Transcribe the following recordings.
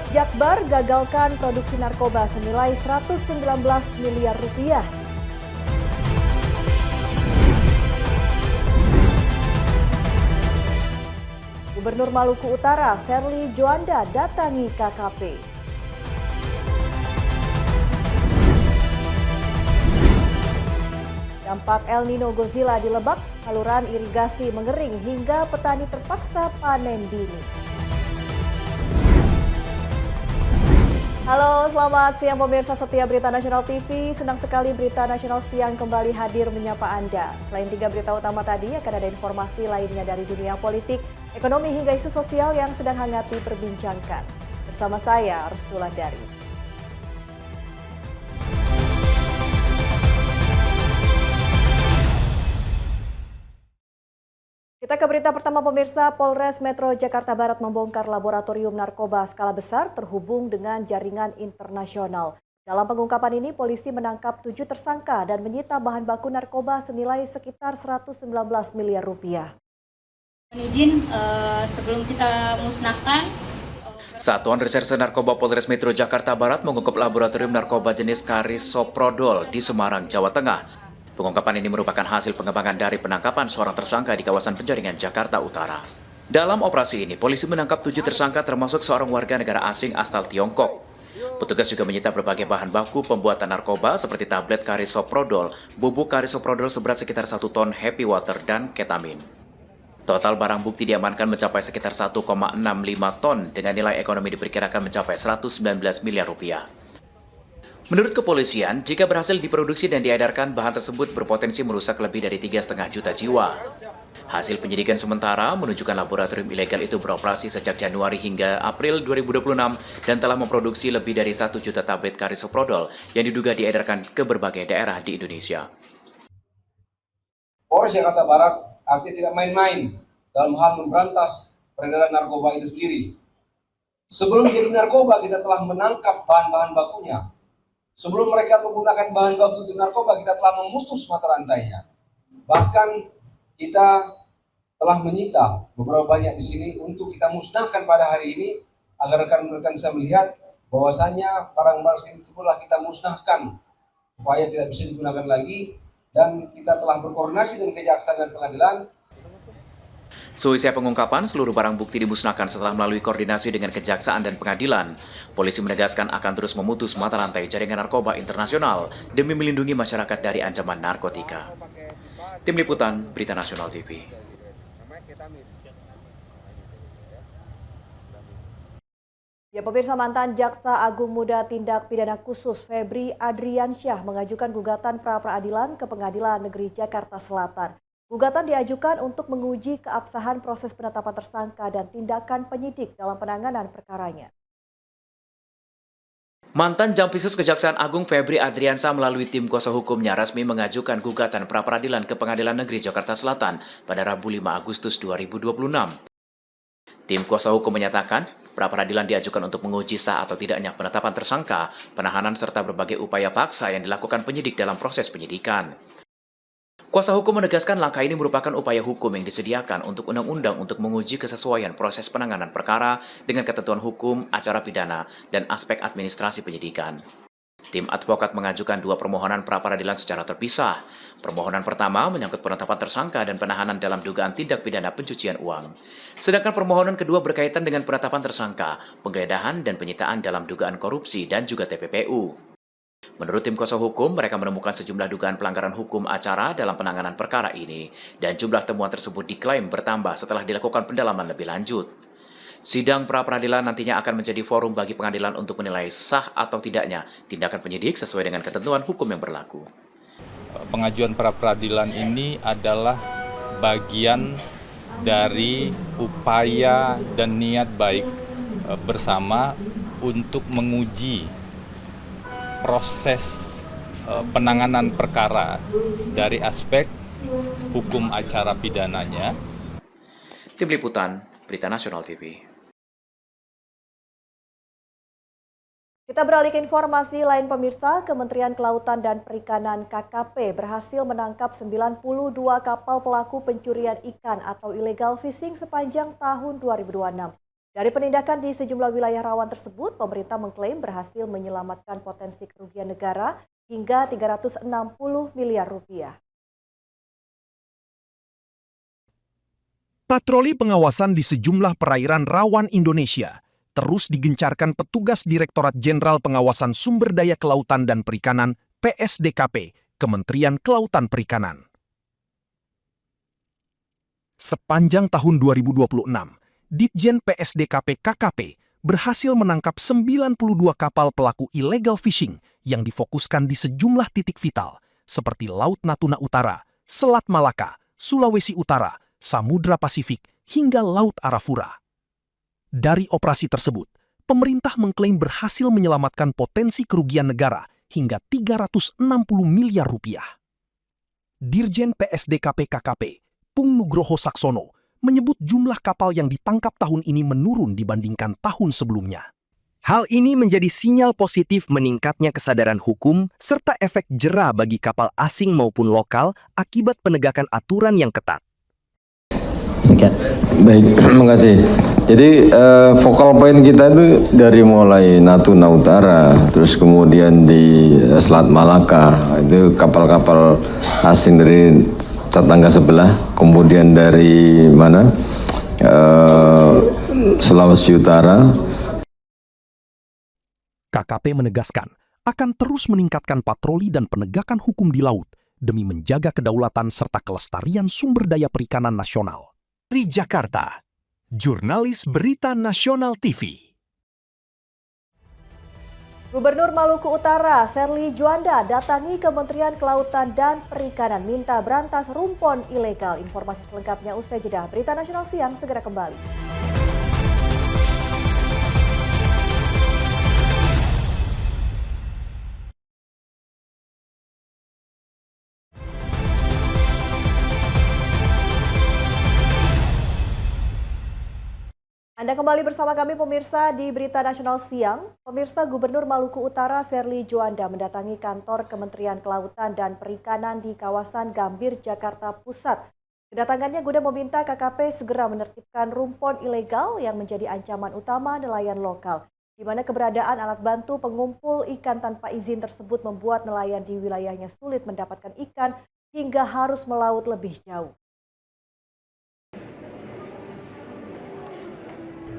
Polres Jakbar gagalkan produksi narkoba senilai 119 miliar rupiah. Gubernur Maluku Utara, Serly Juanda, datangi KKP. Dampak El Nino Godzilla di Lebak, saluran irigasi mengering hingga petani terpaksa panen dini. Halo, selamat siang pemirsa setia Berita Nasional TV. Senang sekali Berita Nasional Siang kembali hadir menyapa Anda. Selain 3 berita utama tadi, akan ada informasi lainnya dari dunia politik, ekonomi hingga isu sosial yang sedang hangat diperbincangkan. Bersama saya, Restula Dari. Kita ke berita pertama pemirsa, Polres Metro Jakarta Barat membongkar laboratorium narkoba skala besar terhubung dengan jaringan internasional. Dalam pengungkapan ini, polisi menangkap 7 tersangka dan menyita bahan baku narkoba senilai sekitar 119 miliar rupiah. Izin sebelum kita musnahkan. Satuan Reserse Narkoba Polres Metro Jakarta Barat mengungkap laboratorium narkoba jenis karisoprodol di Semarang, Jawa Tengah. Pengungkapan ini merupakan hasil pengembangan dari penangkapan seorang tersangka di kawasan Penjaringan, Jakarta Utara. Dalam operasi ini, polisi menangkap 7 tersangka termasuk seorang warga negara asing asal Tiongkok. Petugas juga menyita berbagai bahan baku pembuatan narkoba seperti tablet karisoprodol, bubuk karisoprodol seberat sekitar 1 ton happy water, dan ketamin. Total barang bukti diamankan mencapai sekitar 1,65 ton dengan nilai ekonomi diperkirakan mencapai 119 miliar rupiah. Menurut kepolisian, jika berhasil diproduksi dan diedarkan, bahan tersebut berpotensi merusak lebih dari 3,5 juta jiwa. Hasil penyidikan sementara menunjukkan laboratorium ilegal itu beroperasi sejak Januari hingga April 2026 dan telah memproduksi lebih dari 1 juta tablet karisoprodol yang diduga diedarkan ke berbagai daerah di Indonesia. Polres Jakarta Barat artinya tidak main-main dalam hal memberantas peredaran narkoba itu sendiri. Sebelum jadi narkoba, kita telah menangkap bahan-bahan bakunya. Sebelum mereka menggunakan bahan baku untuk narkoba, kita telah memutus mata rantainya. Bahkan kita telah menyita beberapa banyak di sini untuk kita musnahkan pada hari ini agar rekan-rekan bisa melihat bahwasanya barang-barang tersebutlah kita musnahkan supaya tidak bisa digunakan lagi, dan kita telah berkoordinasi dengan kejaksaan dan pengadilan. Seusai pengungkapan, seluruh barang bukti dimusnahkan setelah melalui koordinasi dengan kejaksaan dan pengadilan. Polisi menegaskan akan terus memutus mata rantai jaringan narkoba internasional demi melindungi masyarakat dari ancaman narkotika. Tim Liputan Berita Nasional TV. Ya pemirsa, mantan Jaksa Agung Muda Tindak Pidana Khusus Febri Adriansyah mengajukan gugatan pra-peradilan ke Pengadilan Negeri Jakarta Selatan. Gugatan diajukan untuk menguji keabsahan proses penetapan tersangka dan tindakan penyidik dalam penanganan perkaranya. Mantan Jampisus Kejaksaan Agung Febri Adriansyah melalui tim kuasa hukumnya resmi mengajukan gugatan pra-peradilan ke Pengadilan Negeri Jakarta Selatan pada Rabu 5 Agustus 2026. Tim kuasa hukum menyatakan, pra-peradilan diajukan untuk menguji sah atau tidaknya penetapan tersangka, penahanan serta berbagai upaya paksa yang dilakukan penyidik dalam proses penyidikan. Kuasa hukum menegaskan langkah ini merupakan upaya hukum yang disediakan untuk undang-undang untuk menguji kesesuaian proses penanganan perkara dengan ketentuan hukum, acara pidana, dan aspek administrasi penyidikan. Tim advokat mengajukan 2 permohonan pra-peradilan secara terpisah. Permohonan pertama menyangkut penetapan tersangka dan penahanan dalam dugaan tindak pidana pencucian uang. Sedangkan permohonan kedua berkaitan dengan penetapan tersangka, penggeledahan dan penyitaan dalam dugaan korupsi dan juga TPPU. Menurut tim kuasa hukum, mereka menemukan sejumlah dugaan pelanggaran hukum acara dalam penanganan perkara ini, dan jumlah temuan tersebut diklaim bertambah setelah dilakukan pendalaman lebih lanjut. Sidang pra-peradilan nantinya akan menjadi forum bagi pengadilan untuk menilai sah atau tidaknya tindakan penyidik sesuai dengan ketentuan hukum yang berlaku. Pengajuan pra-peradilan ini adalah bagian dari upaya dan niat baik bersama untuk menguji proses penanganan perkara dari aspek hukum acara pidananya. Tim Liputan Berita Nasional TV. Kita beralih ke informasi lain pemirsa, Kementerian Kelautan dan Perikanan KKP berhasil menangkap 92 kapal pelaku pencurian ikan atau illegal fishing sepanjang tahun 2026. Dari penindakan di sejumlah wilayah rawan tersebut, pemerintah mengklaim berhasil menyelamatkan potensi kerugian negara hingga 360 miliar rupiah. Patroli pengawasan di sejumlah perairan rawan Indonesia terus digencarkan petugas Direktorat Jenderal Pengawasan Sumber Daya Kelautan dan Perikanan (PSDKP) Kementerian Kelautan Perikanan. Sepanjang tahun 2026, Ditjen PSDKP KKP berhasil menangkap 92 kapal pelaku illegal fishing yang difokuskan di sejumlah titik vital seperti Laut Natuna Utara, Selat Malaka, Sulawesi Utara, Samudra Pasifik, hingga Laut Arafura. Dari operasi tersebut, pemerintah mengklaim berhasil menyelamatkan potensi kerugian negara hingga 360 miliar rupiah. Dirjen PSDKP KKP, Pung Nugroho Saksono, menyebut jumlah kapal yang ditangkap tahun ini menurun dibandingkan tahun sebelumnya. Hal ini menjadi sinyal positif meningkatnya kesadaran hukum serta efek jera bagi kapal asing maupun lokal akibat penegakan aturan yang ketat. Baik, terima kasih. Jadi focal point kita itu dari mulai Natuna Utara, terus kemudian di Selat Malaka, itu kapal-kapal asing dari tetangga sebelah, kemudian dari mana? Sulawesi Utara. KKP menegaskan akan terus meningkatkan patroli dan penegakan hukum di laut demi menjaga kedaulatan serta kelestarian sumber daya perikanan nasional. Dari Jakarta, Jurnalis Berita Nasional TV. Gubernur Maluku Utara, Serly Juanda, datangi Kementerian Kelautan dan Perikanan minta berantas rumpon ilegal. Informasi selengkapnya usai jeda. Berita Nasional Siang segera kembali. Anda kembali bersama kami pemirsa di Berita Nasional Siang. Pemirsa, Gubernur Maluku Utara Serly Juanda mendatangi kantor Kementerian Kelautan dan Perikanan di kawasan Gambir, Jakarta Pusat. Kedatangannya guna meminta KKP segera menertibkan rumpon ilegal yang menjadi ancaman utama nelayan lokal, di mana keberadaan alat bantu pengumpul ikan tanpa izin tersebut membuat nelayan di wilayahnya sulit mendapatkan ikan hingga harus melaut lebih jauh.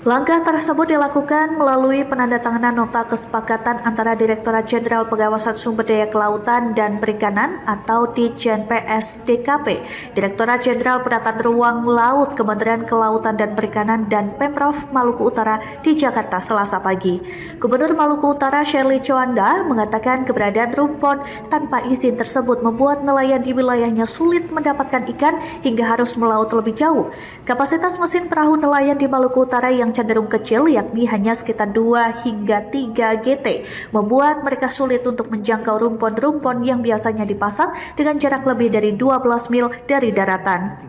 Langkah tersebut dilakukan melalui penandatanganan nota kesepakatan antara Direktorat Jenderal Pengawasan Sumber Daya Kelautan dan Perikanan atau Ditjen PSDKP, Direktorat Jenderal Penataan Ruang Laut Kementerian Kelautan dan Perikanan dan Pemprov Maluku Utara di Jakarta Selasa pagi. Gubernur Maluku Utara Serly Juanda mengatakan keberadaan rumpon tanpa izin tersebut membuat nelayan di wilayahnya sulit mendapatkan ikan hingga harus melaut lebih jauh. Kapasitas mesin perahu nelayan di Maluku Utara yang cenderung kecil, yakni hanya sekitar 2 hingga 3 GT, membuat mereka sulit untuk menjangkau rumpon-rumpon yang biasanya dipasang dengan jarak lebih dari 12 mil dari daratan.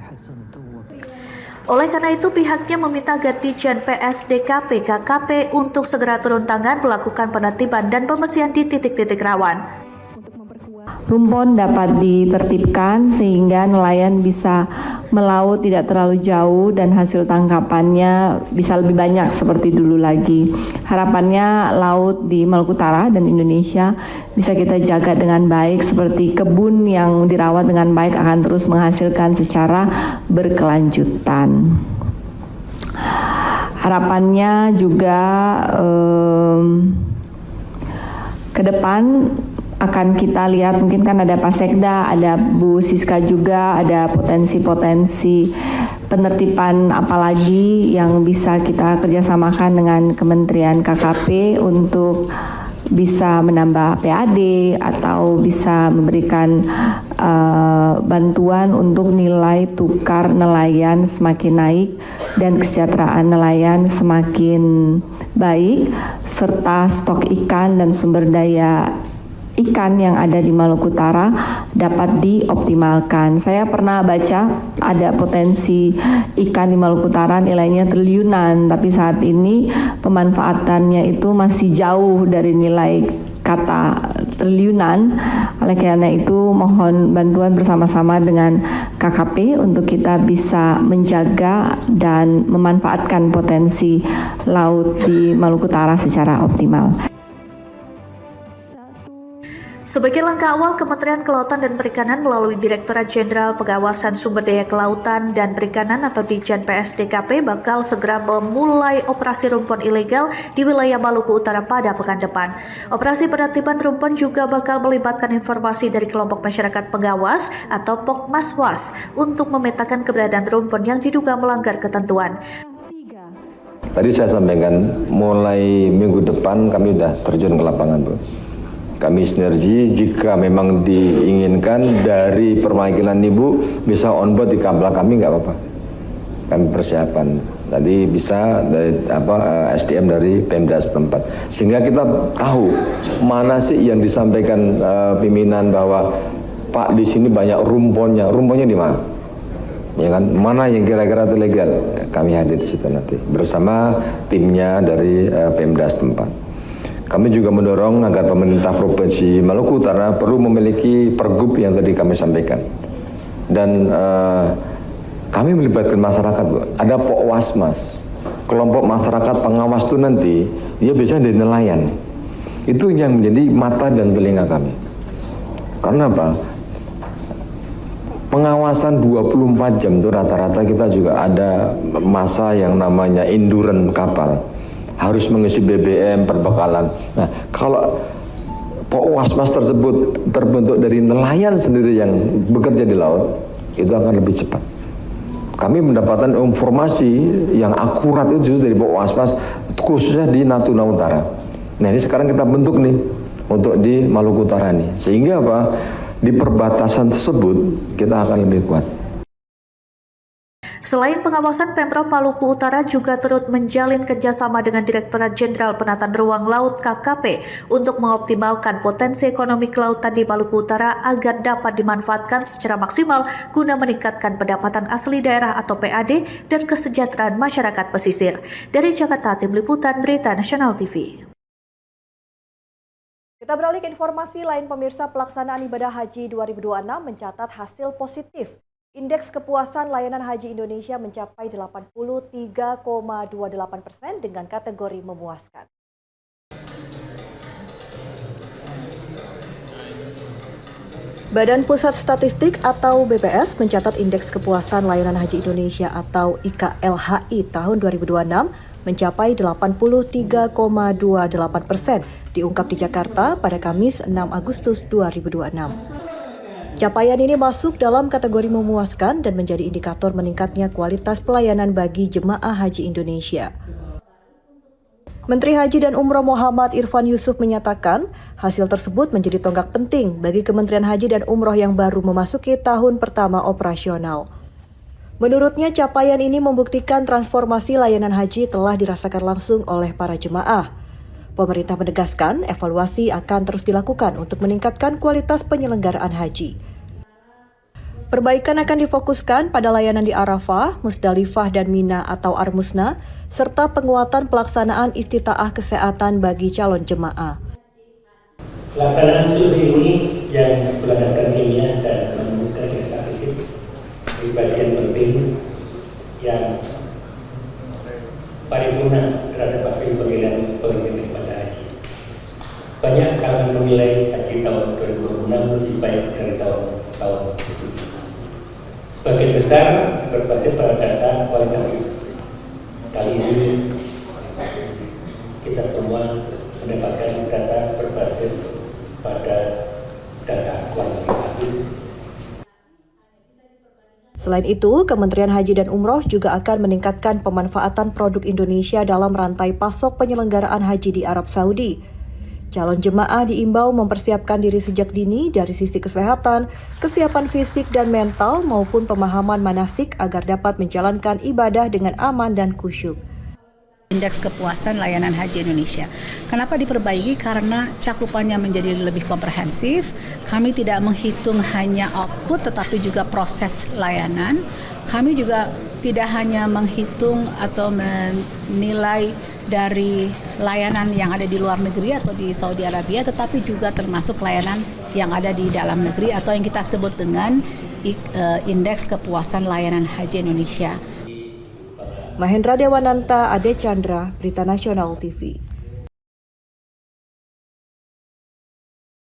Oleh karena itu, pihaknya meminta agar Ditjen PSDKP KKP untuk segera turun tangan melakukan penertiban dan pembersihan di titik-titik rawan. Rumpon dapat ditertibkan sehingga nelayan bisa melaut tidak terlalu jauh dan hasil tangkapannya bisa lebih banyak seperti dulu lagi. Harapannya laut di Maluku Utara dan Indonesia bisa kita jaga dengan baik, seperti kebun yang dirawat dengan baik akan terus menghasilkan secara berkelanjutan. Harapannya juga ke depan akan kita lihat, mungkin kan ada Pak Sekda, ada Bu Siska juga, ada potensi-potensi penertiban apalagi yang bisa kita kerjasamakan dengan Kementerian KKP untuk bisa menambah PAD atau bisa memberikan bantuan untuk nilai tukar nelayan semakin naik dan kesejahteraan nelayan semakin baik, serta stok ikan dan sumber daya ikan yang ada di Maluku Utara dapat dioptimalkan. Saya pernah baca ada potensi ikan di Maluku Utara nilainya triliunan, tapi saat ini pemanfaatannya itu masih jauh dari nilai kata triliunan. Oleh karena itu mohon bantuan bersama-sama dengan KKP untuk kita bisa menjaga dan memanfaatkan potensi laut di Maluku Utara secara optimal. Sebagai langkah awal, Kementerian Kelautan dan Perikanan melalui Direktorat Jenderal Pengawasan Sumber Daya Kelautan dan Perikanan atau Ditjen PSDKP bakal segera memulai operasi rumpon ilegal di wilayah Maluku Utara pada pekan depan. Operasi penertiban rumpon juga bakal melibatkan informasi dari kelompok masyarakat pengawas atau Pokmaswas untuk memetakan keberadaan rumpon yang diduga melanggar ketentuan. Tadi saya sampaikan mulai minggu depan kami sudah terjun ke lapangan, Bu. Kami sinergi jika memang diinginkan dari perwakilan Ibu bisa on board di kapal kami nggak apa-apa. Kami persiapan. Tadi bisa dari SDM dari Pemda setempat. Sehingga kita tahu mana sih yang disampaikan pimpinan bahwa Pak di sini banyak rumponnya. Rumponnya di mana? Ya kan? Mana yang kira-kira itu legal? Kami hadir di situ nanti bersama timnya dari Pemda setempat. Kami juga mendorong agar pemerintah Provinsi Maluku Utara perlu memiliki pergub yang tadi kami sampaikan. Dan kami melibatkan masyarakat, Bu. Ada Pokwasmas, kelompok masyarakat pengawas itu nanti, dia biasanya dari nelayan. Itu yang menjadi mata dan telinga kami. Karena apa? Pengawasan 24 jam itu rata-rata kita juga ada masa yang namanya endurance kapal. Harus mengisi BBM, perbekalan. Nah, kalau Pokwasmas tersebut terbentuk dari nelayan sendiri yang bekerja di laut, itu akan lebih cepat. Kami mendapatkan informasi yang akurat itu justru dari Pokwasmas, khususnya di Natuna Utara. Nah, ini sekarang kita bentuk nih untuk di Maluku Utara nih. Sehingga apa? Di perbatasan tersebut kita akan lebih kuat. Selain pengawasan, Pemprov Maluku Utara juga turut menjalin kerjasama dengan Direktorat Jenderal Penataan Ruang Laut KKP untuk mengoptimalkan potensi ekonomi kelautan di Maluku Utara agar dapat dimanfaatkan secara maksimal guna meningkatkan pendapatan asli daerah atau PAD dan kesejahteraan masyarakat pesisir. Dari Jakarta, Tim Liputan Berita Nasional TV. Kita beralih ke informasi lain, pemirsa. Pelaksanaan ibadah haji 2026 mencatat hasil positif. Indeks kepuasan layanan haji Indonesia mencapai 83,28% dengan kategori memuaskan. Badan Pusat Statistik atau BPS mencatat indeks kepuasan layanan haji Indonesia atau IKLHI tahun 2026 mencapai 83,28%, diungkap di Jakarta pada Kamis 6 Agustus 2026. Capaian ini masuk dalam kategori memuaskan dan menjadi indikator meningkatnya kualitas pelayanan bagi jemaah haji Indonesia. Menteri Haji dan Umroh Muhammad Irfan Yusuf menyatakan hasil tersebut menjadi tonggak penting bagi Kementerian Haji dan Umroh yang baru memasuki tahun pertama operasional. Menurutnya, capaian ini membuktikan transformasi layanan haji telah dirasakan langsung oleh para jemaah. Pemerintah menegaskan evaluasi akan terus dilakukan untuk meningkatkan kualitas penyelenggaraan haji. Perbaikan akan difokuskan pada layanan di Arafah, Musdalifah dan Mina atau Armusna, serta penguatan pelaksanaan istitaah kesehatan bagi calon jemaah. Pelaksanaan studi ini yang berlandaskan ilmiah dan menemukan statistik di bagian penting yang paripurna terhadap hasil penilaian kepada haji. Banyak kalangan menilai haji tahun 2026 lebih baik dari tahun itu. Sebagian besar berbasis pada data kualitatif. Kali ini kita semua mendapatkan data berbasis pada data kualitatif. Selain itu, Kementerian Haji dan Umroh juga akan meningkatkan pemanfaatan produk Indonesia dalam rantai pasok penyelenggaraan haji di Arab Saudi. Calon jemaah diimbau mempersiapkan diri sejak dini dari sisi kesehatan, kesiapan fisik dan mental maupun pemahaman manasik agar dapat menjalankan ibadah dengan aman dan khusyuk. Indeks kepuasan layanan haji Indonesia. Kenapa diperbaiki? Karena cakupannya menjadi lebih komprehensif. Kami tidak menghitung hanya output tetapi juga proses layanan. Kami juga tidak hanya menghitung atau menilai dari layanan yang ada di luar negeri atau di Saudi Arabia, tetapi juga termasuk layanan yang ada di dalam negeri atau yang kita sebut dengan Indeks Kepuasan Layanan Haji Indonesia. Mahendra Dewananta, Ade Chandra, Berita Nasional TV.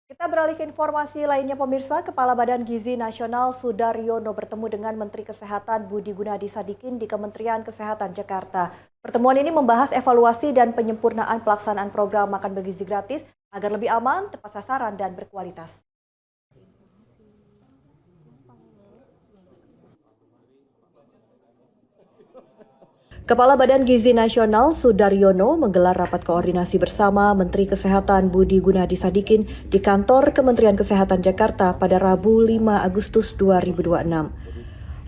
Kita beralih ke informasi lainnya pemirsa, Kepala Badan Gizi Nasional Sudaryono bertemu dengan Menteri Kesehatan Budi Gunadi Sadikin di Kementerian Kesehatan Jakarta. Pertemuan ini membahas evaluasi dan penyempurnaan pelaksanaan program makan bergizi gratis agar lebih aman, tepat sasaran, dan berkualitas. Kepala Badan Gizi Nasional Sudaryono menggelar rapat koordinasi bersama Menteri Kesehatan Budi Gunadi Sadikin di kantor Kementerian Kesehatan Jakarta pada Rabu 5 Agustus 2026.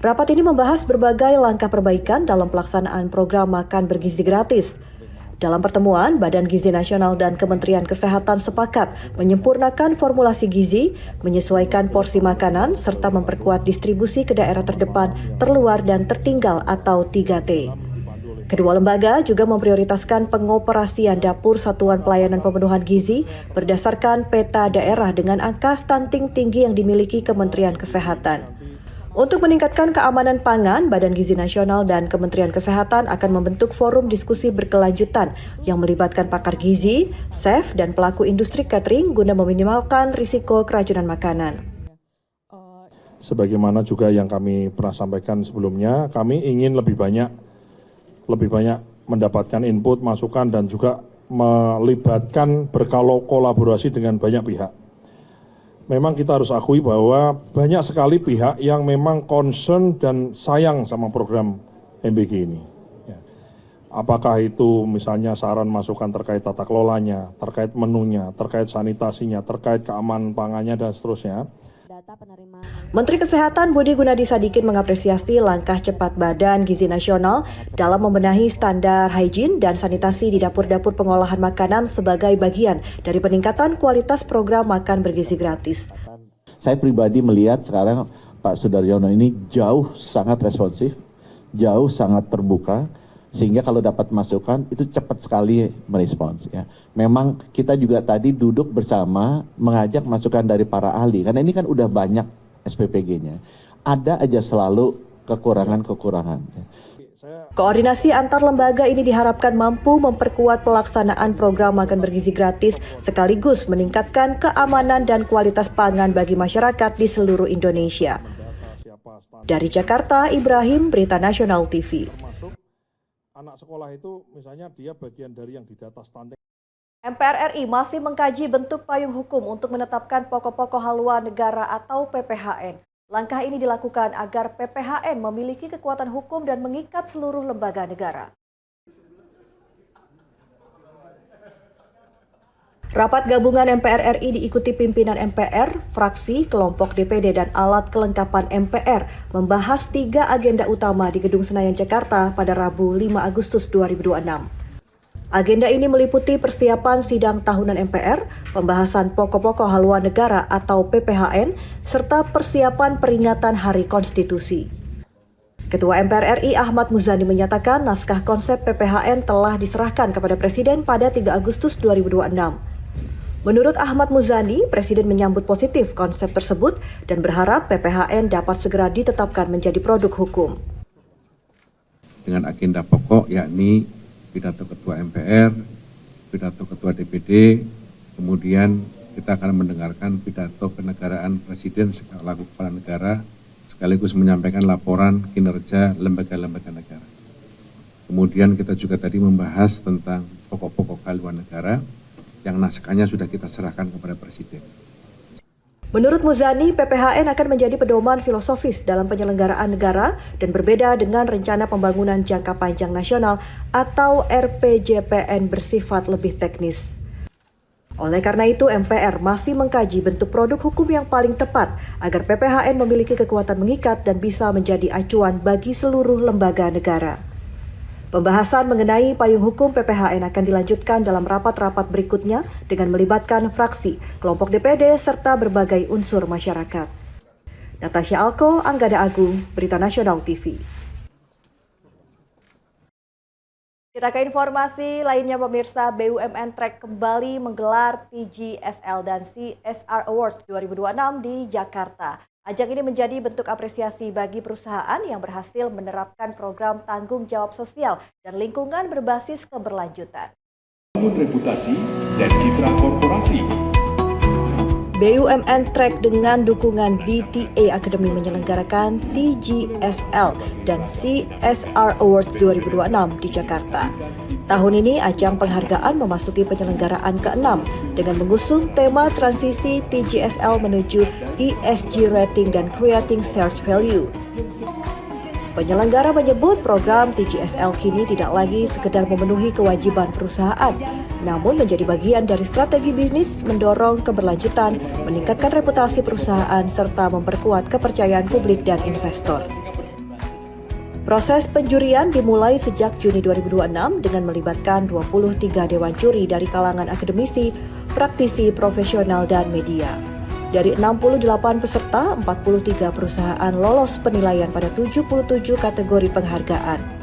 Rapat ini membahas berbagai langkah perbaikan dalam pelaksanaan program makan bergizi gratis. Dalam pertemuan, Badan Gizi Nasional dan Kementerian Kesehatan sepakat menyempurnakan formulasi gizi, menyesuaikan porsi makanan, serta memperkuat distribusi ke daerah terdepan, terluar, dan tertinggal atau 3T. Kedua lembaga juga memprioritaskan pengoperasian dapur Satuan Pelayanan Pemenuhan Gizi berdasarkan peta daerah dengan angka stunting tinggi yang dimiliki Kementerian Kesehatan. Untuk meningkatkan keamanan pangan, Badan Gizi Nasional dan Kementerian Kesehatan akan membentuk forum diskusi berkelanjutan yang melibatkan pakar gizi, chef, dan pelaku industri catering guna meminimalkan risiko keracunan makanan. Sebagaimana juga yang kami pernah sampaikan sebelumnya, kami ingin lebih banyak mendapatkan input, masukan, dan juga melibatkan berkolaborasi dengan banyak pihak. Memang kita harus akui bahwa banyak sekali pihak yang memang concern dan sayang sama program MBG ini. Apakah itu misalnya saran masukan terkait tata kelolanya, terkait menunya, terkait sanitasinya, terkait keamanan pangannya, dan seterusnya. Menteri Kesehatan Budi Gunadi Sadikin mengapresiasi langkah cepat Badan Gizi Nasional dalam membenahi standar higien dan sanitasi di dapur-dapur pengolahan makanan sebagai bagian dari peningkatan kualitas program makan bergizi gratis. Saya pribadi melihat sekarang Pak Sudaryono ini jauh sangat responsif, jauh sangat terbuka, sehingga kalau dapat masukan itu cepat sekali merespons. Ya. Memang kita juga tadi duduk bersama mengajak masukan dari para ahli, karena ini kan udah banyak SPPG-nya. Ada aja selalu kekurangan-kekurangan. Koordinasi antar lembaga ini diharapkan mampu memperkuat pelaksanaan program makan bergizi gratis sekaligus meningkatkan keamanan dan kualitas pangan bagi masyarakat di seluruh Indonesia. Dari Jakarta, Ibrahim, Berita Nasional TV. Anak sekolah itu misalnya dia bagian dari yang didata stunting. MPR RI masih mengkaji bentuk payung hukum untuk menetapkan pokok-pokok haluan negara atau PPHN. Langkah ini dilakukan agar PPHN memiliki kekuatan hukum dan mengikat seluruh lembaga negara. Rapat gabungan MPR RI diikuti pimpinan MPR, fraksi, kelompok DPD, dan alat kelengkapan MPR membahas 3 agenda utama di Gedung Senayan, Jakarta pada Rabu 5 Agustus 2026. Agenda ini meliputi persiapan sidang tahunan MPR, pembahasan pokok-pokok haluan negara atau PPHN, serta persiapan peringatan Hari Konstitusi. Ketua MPR RI Ahmad Muzani menyatakan naskah konsep PPHN telah diserahkan kepada Presiden pada 3 Agustus 2026. Menurut Ahmad Muzani, Presiden menyambut positif konsep tersebut dan berharap PPHN dapat segera ditetapkan menjadi produk hukum. Dengan agenda pokok yakni pidato Ketua MPR, pidato Ketua DPD, kemudian kita akan mendengarkan pidato kenegaraan Presiden selaku Kepala Negara, sekaligus menyampaikan laporan kinerja lembaga-lembaga negara. Kemudian kita juga tadi membahas tentang pokok-pokok haluan negara, yang naskahnya sudah kita serahkan kepada Presiden. Menurut Muzani, PPHN akan menjadi pedoman filosofis dalam penyelenggaraan negara dan berbeda dengan Rencana Pembangunan Jangka Panjang Nasional atau RPJPN bersifat lebih teknis. Oleh karena itu, MPR masih mengkaji bentuk produk hukum yang paling tepat agar PPHN memiliki kekuatan mengikat dan bisa menjadi acuan bagi seluruh lembaga negara. Pembahasan mengenai payung hukum PPHN akan dilanjutkan dalam rapat-rapat berikutnya dengan melibatkan fraksi, kelompok DPD, serta berbagai unsur masyarakat. Natasha Alko, Anggada Agung, Berita Nasional TV. Kita ke informasi lainnya pemirsa, BUMN Track kembali menggelar TGSL dan CSR Award 2026 di Jakarta. Ajang ini menjadi bentuk apresiasi bagi perusahaan yang berhasil menerapkan program tanggung jawab sosial dan lingkungan berbasis keberlanjutan. Reputasi dan citra korporasi. BUMN Track dengan dukungan BTA Academy menyelenggarakan TGSL dan CSR Awards 2026 di Jakarta. Tahun ini ajang penghargaan memasuki penyelenggaraan ke-6 dengan mengusung tema transisi TGSL menuju ESG rating dan creating shared value. Penyelenggara menyebut program TGSL kini tidak lagi sekedar memenuhi kewajiban perusahaan, namun menjadi bagian dari strategi bisnis mendorong keberlanjutan, meningkatkan reputasi perusahaan, serta memperkuat kepercayaan publik dan investor. Proses penjurian dimulai sejak Juni 2026 dengan melibatkan 23 dewan juri dari kalangan akademisi, praktisi, profesional, dan media. Dari 68 peserta, 43 perusahaan lolos penilaian pada 77 kategori penghargaan.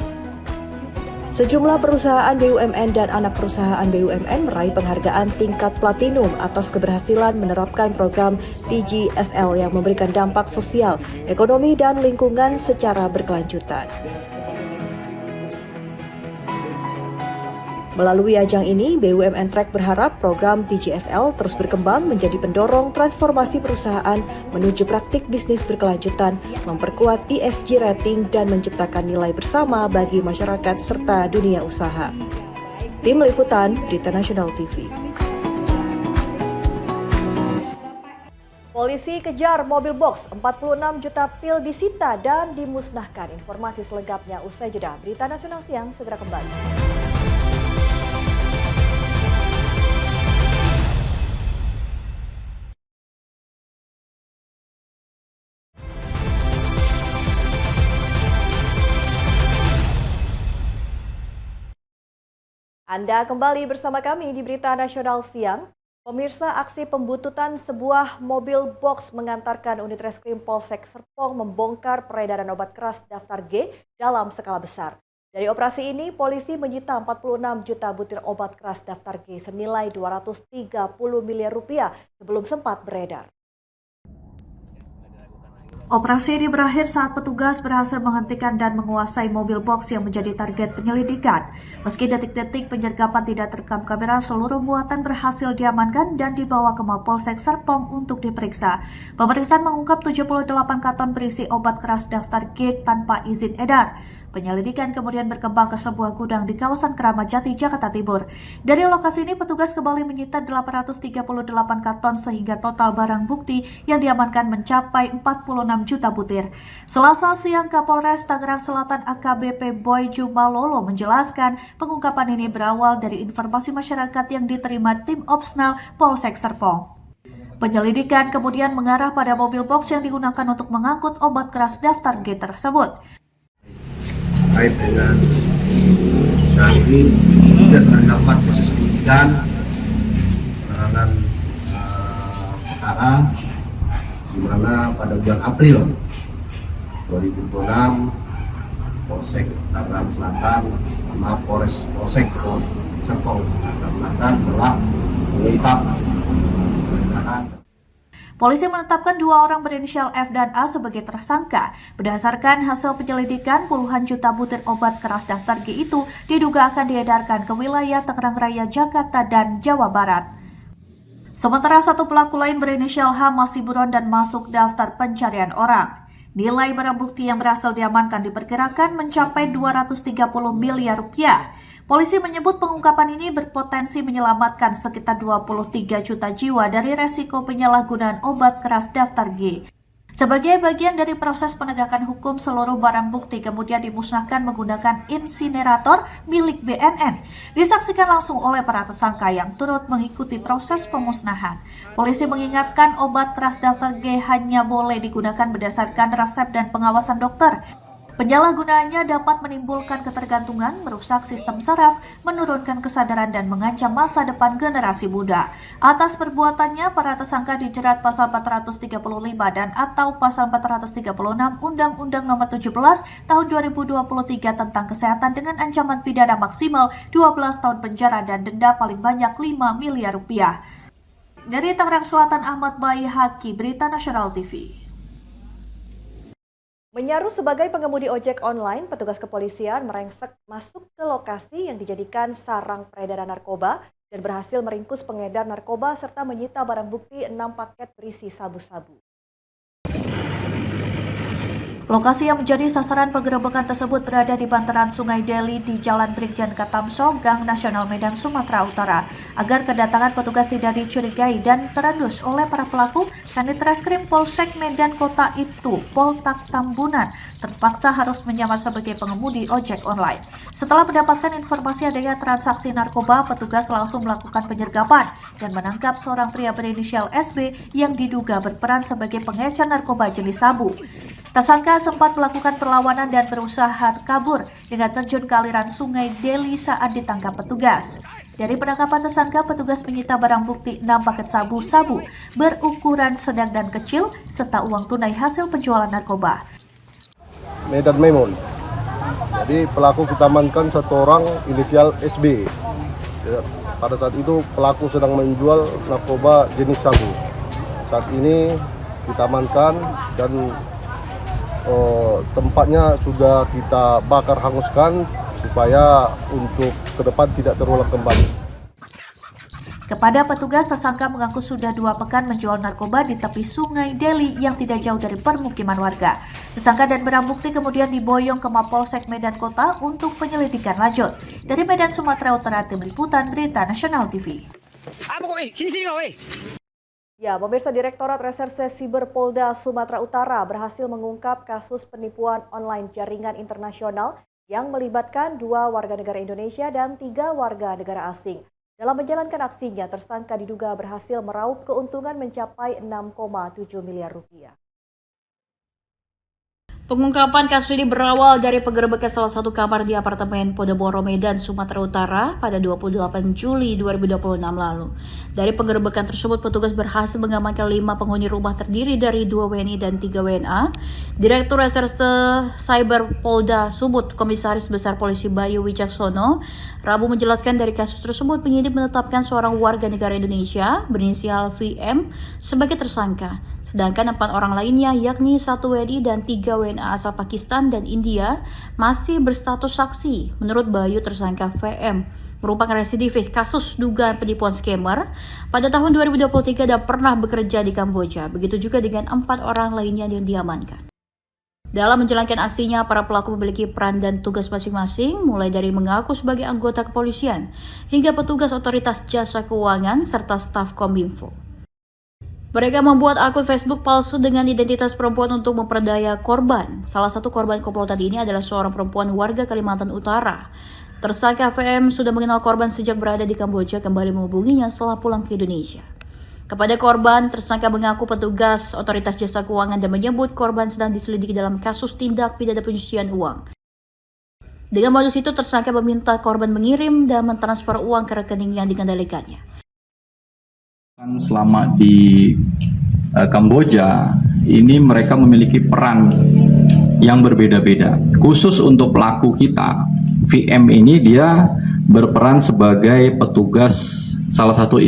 Sejumlah perusahaan BUMN dan anak perusahaan BUMN meraih penghargaan tingkat platinum atas keberhasilan menerapkan program TGSL yang memberikan dampak sosial, ekonomi, dan lingkungan secara berkelanjutan. Melalui ajang ini, BUMN Track berharap program TGSL terus berkembang menjadi pendorong transformasi perusahaan menuju praktik bisnis berkelanjutan, memperkuat ESG rating, dan menciptakan nilai bersama bagi masyarakat serta dunia usaha. Tim Liputan, Berita Nasional TV. Polisi kejar mobil box, 46 juta pil disita dan dimusnahkan. Informasi selengkapnya usai jeda. Berita Nasional Siang segera kembali. Anda kembali bersama kami di Berita Nasional Siang. Pemirsa, aksi pembututan sebuah mobil box mengantarkan unit reskrim Polsek Serpong membongkar peredaran obat keras daftar G dalam skala besar. Dari operasi ini, polisi menyita 46 juta butir obat keras daftar G senilai 230 miliar rupiah sebelum sempat beredar. Operasi ini berakhir saat petugas berhasil menghentikan dan menguasai mobil box yang menjadi target penyelidikan. Meski detik-detik penyergapan tidak terekam kamera, seluruh muatan berhasil diamankan dan dibawa ke Mapolsek Serpong untuk diperiksa. Pemeriksaan mengungkap 78 karton berisi obat keras daftar G tanpa izin edar. Penyelidikan kemudian berkembang ke sebuah gudang di kawasan Keramat Jati, Jakarta Timur. Dari lokasi ini, petugas kembali menyita 838 karton sehingga total barang bukti yang diamankan mencapai 46 juta butir. Selasa siang, Kapolres Tangerang Selatan AKBP Boy Jumalolo menjelaskan pengungkapan ini berawal dari informasi masyarakat yang diterima tim Opsnal Polsek Serpong. Penyelidikan kemudian mengarah pada mobil box yang digunakan untuk mengangkut obat keras daftar G tersebut. Terkait dengan saat ini sudah telah dilakukan proses penyidikan penanganan perkara di mana pada bulan April 2026 Polsek Tangerang Selatan Polsek Serpong Tangerang Selatan telah mengungkap perencanaan. Polisi menetapkan 2 orang berinisial F dan A sebagai tersangka. Berdasarkan hasil penyelidikan, puluhan juta butir obat keras daftar G itu diduga akan diedarkan ke wilayah Tangerang Raya, Jakarta, dan Jawa Barat. Sementara satu pelaku lain berinisial H masih buron dan masuk daftar pencarian orang. Nilai barang bukti yang berhasil diamankan diperkirakan mencapai 230 miliar rupiah. Polisi menyebut pengungkapan ini berpotensi menyelamatkan sekitar 23 juta jiwa dari resiko penyalahgunaan obat keras daftar G. Sebagai bagian dari proses penegakan hukum, seluruh barang bukti kemudian dimusnahkan menggunakan insinerator milik BNN. Disaksikan langsung oleh para tersangka yang turut mengikuti proses pemusnahan. Polisi mengingatkan obat keras daftar G hanya boleh digunakan berdasarkan resep dan pengawasan dokter. Penyalahgunaannya dapat menimbulkan ketergantungan, merusak sistem saraf, menurunkan kesadaran dan mengancam masa depan generasi muda. Atas perbuatannya, para tersangka dijerat pasal 435 dan atau pasal 436 Undang-Undang Nomor 17 Tahun 2023 tentang Kesehatan dengan ancaman pidana maksimal 12 tahun penjara dan denda paling banyak 5 miliar rupiah. Dari Tangerang Selatan, Ahmad Bayi Haki, Berita Nasional TV. Menyaru sebagai pengemudi ojek online, petugas kepolisian merengsek masuk ke lokasi yang dijadikan sarang peredaran narkoba dan berhasil meringkus pengedar narkoba serta menyita barang bukti 6 paket berisi sabu-sabu. Lokasi yang menjadi sasaran penggerebekan tersebut berada di bantaran Sungai Deli di Jalan Brigjen Katamso, Gang Nasional Medan, Sumatera Utara. Agar kedatangan petugas tidak dicurigai dan terendus oleh para pelaku, Kanit Reskrim Polsek Medan Kota itu, Poltak Tambunan, terpaksa harus menyamar sebagai pengemudi ojek online. Setelah mendapatkan informasi adanya transaksi narkoba, petugas langsung melakukan penyergapan dan menangkap seorang pria berinisial SB yang diduga berperan sebagai pengecer narkoba jenis sabu. Tersangka sempat melakukan perlawanan dan berusaha kabur dengan terjun ke aliran Sungai Deli saat ditangkap petugas. Dari penangkapan tersangka, petugas menyita barang bukti 6 paket sabu-sabu berukuran sedang dan kecil serta uang tunai hasil penjualan narkoba. Medan Memon. Jadi pelaku kita amankan satu orang inisial SB. Pada saat itu pelaku sedang menjual narkoba jenis sabu. Saat ini kita amankan dan tempatnya sudah kita bakar hanguskan supaya untuk ke depan tidak terulang kembali. Kepada petugas, tersangka mengaku sudah 2 pekan menjual narkoba di tepi Sungai Deli yang tidak jauh dari permukiman warga. Tersangka dan barang bukti kemudian diboyong ke Mapolsek Medan Kota untuk penyelidikan lanjut. Dari Medan, Sumatera Utara, Tim Liputan Berita Nasional TV. Ya, pemirsa, Direktorat Reserse Siber Polda Sumatera Utara berhasil mengungkap kasus penipuan online jaringan internasional yang melibatkan 2 warga negara Indonesia dan 3 warga negara asing. Dalam menjalankan aksinya, tersangka diduga berhasil meraup keuntungan mencapai 6,7 miliar rupiah. Pengungkapan kasus ini berawal dari penggerebekan salah satu kamar di apartemen Podeboro, Medan, Sumatera Utara pada 28 Juli 2026 lalu. Dari penggerebekan tersebut, petugas berhasil mengamankan 5 penghuni rumah terdiri dari 2 WNI dan 3 WNA. Direktur Reserse Cyber Polda Sumut, Komisaris Besar Polisi Bayu Wicaksono, Rabu menjelaskan dari kasus tersebut penyidik menetapkan seorang warga negara Indonesia berinisial VM sebagai tersangka. Sedangkan 4 orang lainnya yakni 1 WNI dan 3 WNA asal Pakistan dan India masih berstatus saksi. Menurut Bayu, tersangka VM merupakan residivis kasus dugaan penipuan scammer pada tahun 2023 dan pernah bekerja di Kamboja. Begitu juga dengan 4 orang lainnya yang diamankan. Dalam menjalankan aksinya, para pelaku memiliki peran dan tugas masing-masing, mulai dari mengaku sebagai anggota kepolisian hingga petugas otoritas jasa keuangan serta staf Kominfo. Mereka membuat akun Facebook palsu dengan identitas perempuan untuk memperdaya korban. Salah satu korban komplotan ini adalah seorang perempuan warga Kalimantan Utara. Tersangka VM sudah mengenal korban sejak berada di Kamboja, kembali menghubunginya setelah pulang ke Indonesia. Kepada korban, tersangka mengaku petugas otoritas jasa keuangan dan menyebut korban sedang diselidiki dalam kasus tindak pidana pencucian uang. Dengan modus itu, tersangka meminta korban mengirim dan mentransfer uang ke rekening yang dikendalikannya. Selama di Kamboja, ini mereka memiliki peran yang berbeda-beda. Khusus untuk pelaku kita, VM ini dia berperan sebagai petugas salah satu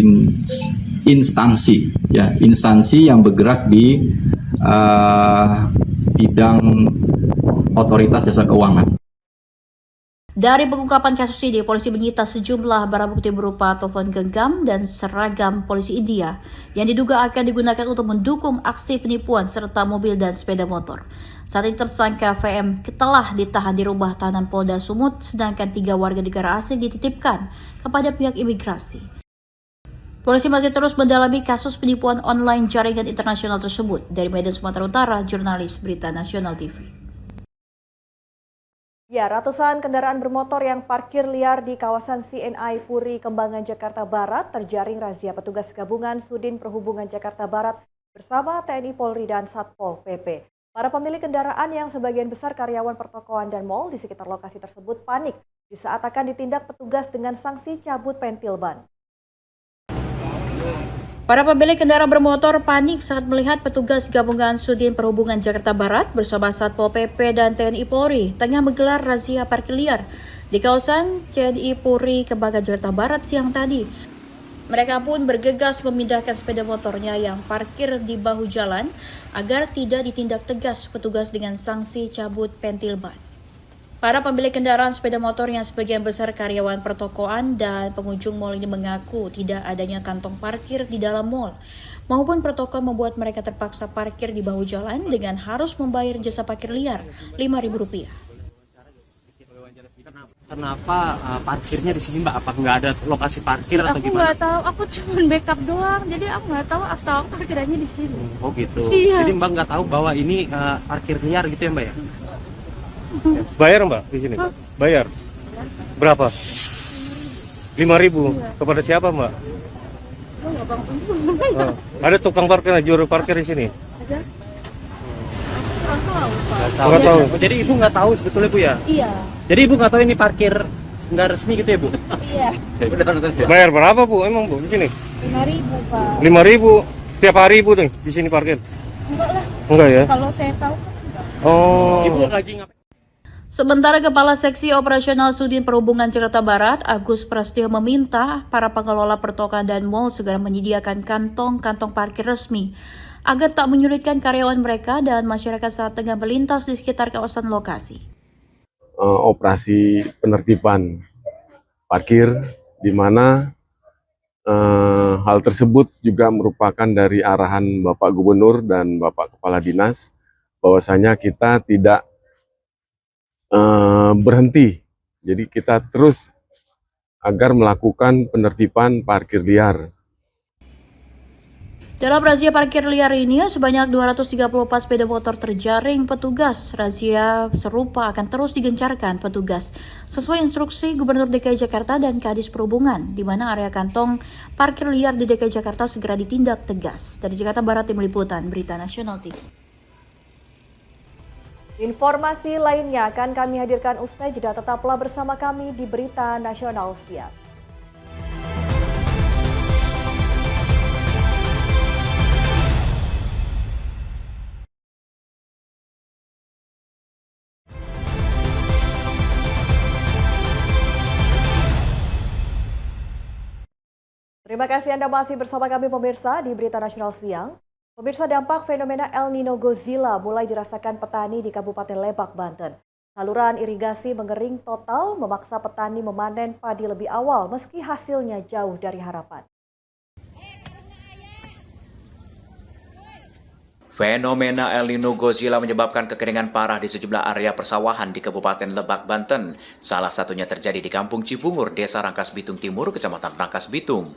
instansi, ya, instansi yang bergerak di bidang otoritas jasa keuangan. Dari pengungkapan kasus ini, polisi menyita sejumlah barang bukti berupa telepon genggam dan seragam polisi India yang diduga akan digunakan untuk mendukung aksi penipuan serta mobil dan sepeda motor. Saat ini tersangka VM telah ditahan di rumah tahanan Polda Sumut, sedangkan 3 warga negara asing dititipkan kepada pihak imigrasi. Polisi masih terus mendalami kasus penipuan online jaringan internasional tersebut. Dari Medan, Sumatera Utara, jurnalis Berita Nasional TV. Ya, ratusan kendaraan bermotor yang parkir liar di kawasan CNI Puri Kembangan, Jakarta Barat terjaring razia petugas gabungan Sudin Perhubungan Jakarta Barat bersama TNI Polri dan Satpol PP. Para pemilik kendaraan yang sebagian besar karyawan pertokoan dan mal di sekitar lokasi tersebut panik di saat akan ditindak petugas dengan sanksi cabut pentil ban. Para pemilik kendaraan bermotor panik saat melihat petugas gabungan Sudin Perhubungan Jakarta Barat bersama Satpol PP dan TNI Polri tengah menggelar razia parkir liar di kawasan TNI Polri Kembangan Jakarta Barat siang tadi. Mereka pun bergegas memindahkan sepeda motornya yang parkir di bahu jalan agar tidak ditindak tegas petugas dengan sanksi cabut pentil ban. Para pemilik kendaraan sepeda motor yang sebagian besar karyawan pertokoan dan pengunjung mal ini mengaku tidak adanya kantong parkir di dalam mal maupun protokol membuat mereka terpaksa parkir di bahu jalan dengan harus membayar jasa parkir liar Rp5.000. Kenapa parkirnya di sini Mbak? Apa nggak ada lokasi parkir atau gimana? Aku nggak tahu, aku cuma backup doang, jadi aku nggak tahu asal parkirannya di sini. Oh gitu. Iya. Jadi Mbak nggak tahu bahwa ini parkir liar gitu ya Mbak ya? Bayar Mbak di sini? Bayar. Berapa? 5.000. Iya. Kepada siapa Mbak? Oh, ada tukang parkir, juru parkir di sini? ada. Nggak tahu. Oh, jadi Ibu nggak tahu sebetulnya Bu ya? Iya. Jadi Ibu nggak tahu ini parkir nggak resmi gitu ya Bu? Iya. Bayar berapa Bu? Emang Bu di sini? 5.000 Pak. 5.000 tiap hari Ibu nih di sini parkir? Enggak lah. Enggak ya? Kalau saya tahu. Oh. Ibu lagi ngapain? Sementara Kepala Seksi Operasional Sudin Perhubungan Jakarta Barat, Agus Prasetyo meminta para pengelola pertokoan dan mal segera menyediakan kantong-kantong parkir resmi agar tak menyulitkan karyawan mereka dan masyarakat saat tengah melintas di sekitar kawasan lokasi. Operasi penertiban parkir di mana hal tersebut juga merupakan dari arahan Bapak Gubernur dan Bapak Kepala Dinas bahwasanya kita tidak berhenti. Jadi kita terus agar melakukan penertiban parkir liar. Dalam razia parkir liar ini, sebanyak 234 sepeda motor terjaring petugas. Razia serupa akan terus digencarkan petugas sesuai instruksi Gubernur DKI Jakarta dan Kadis Perhubungan, di mana area kantong parkir liar di DKI Jakarta segera ditindak tegas. Dari Jakarta Barat, Tim Liputan, Berita Nasional TV. Informasi lainnya akan kami hadirkan usai jeda. Tetaplah bersama kami di Berita Nasional Siang. Terima kasih Anda masih bersama kami pemirsa di Berita Nasional Siang. Pemirsa, dampak fenomena El Nino Godzilla mulai dirasakan petani di Kabupaten Lebak, Banten. Saluran irigasi mengering total memaksa petani memanen padi lebih awal meski hasilnya jauh dari harapan. Fenomena El Nino Godzilla menyebabkan kekeringan parah di sejumlah area persawahan di Kabupaten Lebak, Banten. Salah satunya terjadi di Kampung Cibungur, Desa Rangkas Bitung Timur, Kecamatan Rangkas Bitung.